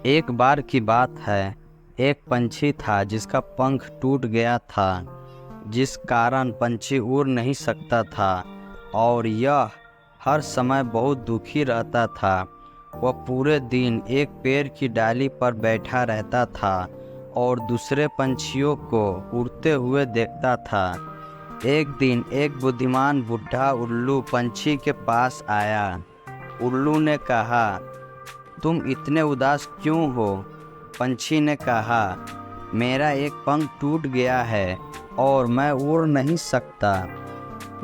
एक बार की बात है, एक पंछी था जिसका पंख टूट गया था, जिस कारण पंछी उड़ नहीं सकता था और यह हर समय बहुत दुखी रहता था। वह पूरे दिन एक पेड़ की डाली पर बैठा रहता था और दूसरे पंछियों को उड़ते हुए देखता था। एक दिन एक बुद्धिमान बूढ़ा उल्लू पंछी के पास आया। उल्लू ने कहा, तुम इतने उदास क्यों हो? पंछी ने कहा, मेरा एक पंख टूट गया है और मैं उड़ नहीं सकता।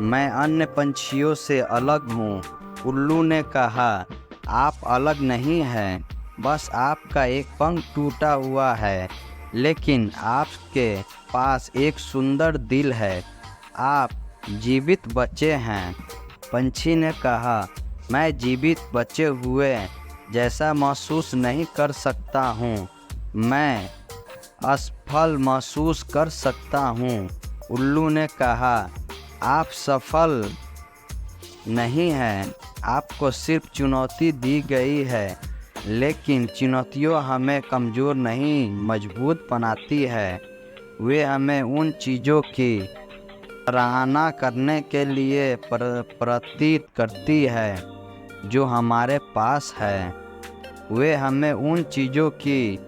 मैं अन्य पंछियों से अलग हूँ। उल्लू ने कहा, आप अलग नहीं हैं, बस आपका एक पंख टूटा हुआ है, लेकिन आपके पास एक सुंदर दिल है, आप जीवित बचे हैं। पंछी ने कहा, मैं जीवित बचे हुए जैसा महसूस नहीं कर सकता हूँ, मैं असफल महसूस कर सकता हूँ। उल्लू ने कहा, आप सफल नहीं हैं, आपको सिर्फ चुनौती दी गई है, लेकिन चुनौतियाँ हमें कमज़ोर नहीं मजबूत बनाती है। वे हमें उन चीज़ों की सराहना करने के लिए प्रेरित करती है जो हमारे पास है। वे हमें उन चीज़ों की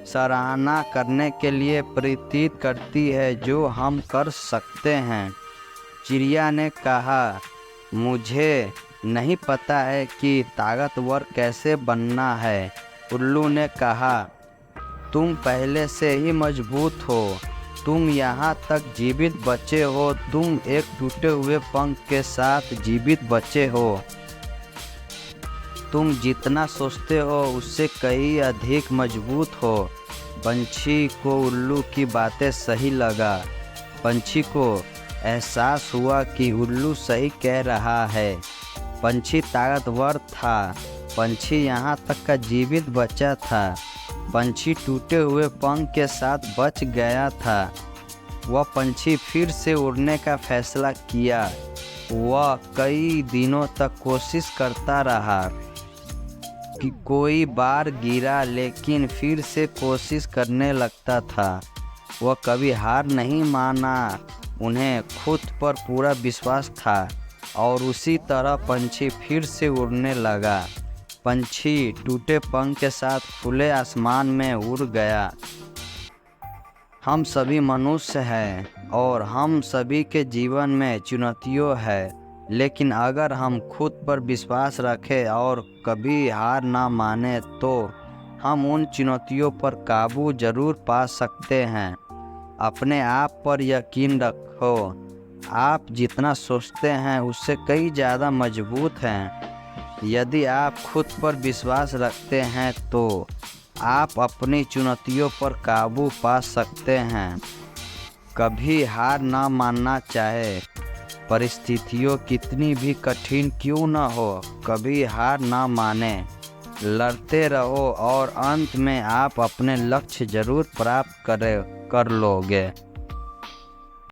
सराहना करने के लिए प्रेरित करती है जो हम कर सकते हैं। चिड़िया ने कहा, मुझे नहीं पता है कि ताकतवर कैसे बनना है। उल्लू ने कहा, तुम पहले से ही मजबूत हो, तुम यहाँ तक जीवित बचे हो, तुम एक टूटे हुए पंख के साथ जीवित बचे हो। तुम जितना सोचते हो उससे कहीं अधिक मजबूत हो। पंछी को उल्लू की बातें सही लगा। पंछी को एहसास हुआ कि उल्लू सही कह रहा है। पंछी ताकतवर था, पंछी यहाँ तक का जीवित बचा था, पंछी टूटे हुए पंख के साथ बच गया था। वह पंछी फिर से उड़ने का फैसला किया। वह कई दिनों तक कोशिश करता रहा कि कोई बार गिरा, लेकिन फिर से कोशिश करने लगता था। वह कभी हार नहीं माना, उन्हें खुद पर पूरा विश्वास था और उसी तरह पंछी फिर से उड़ने लगा। पंछी टूटे पंख के साथ खुले आसमान में उड़ गया। हम सभी मनुष्य हैं और हम सभी के जीवन में चुनौतियाँ हैं, लेकिन अगर हम खुद पर विश्वास रखें और कभी हार ना माने तो हम उन चुनौतियों पर काबू जरूर पा सकते हैं। अपने आप पर यकीन रखो, आप जितना सोचते हैं उससे कई ज़्यादा मजबूत हैं। यदि आप खुद पर विश्वास रखते हैं तो आप अपनी चुनौतियों पर काबू पा सकते हैं। कभी हार ना मानना चाहे, परिस्थितियों कितनी भी कठिन क्यों न हो, कभी हार ना माने, लड़ते रहो और अंत में आप अपने लक्ष्य जरूर प्राप्त कर लोगे।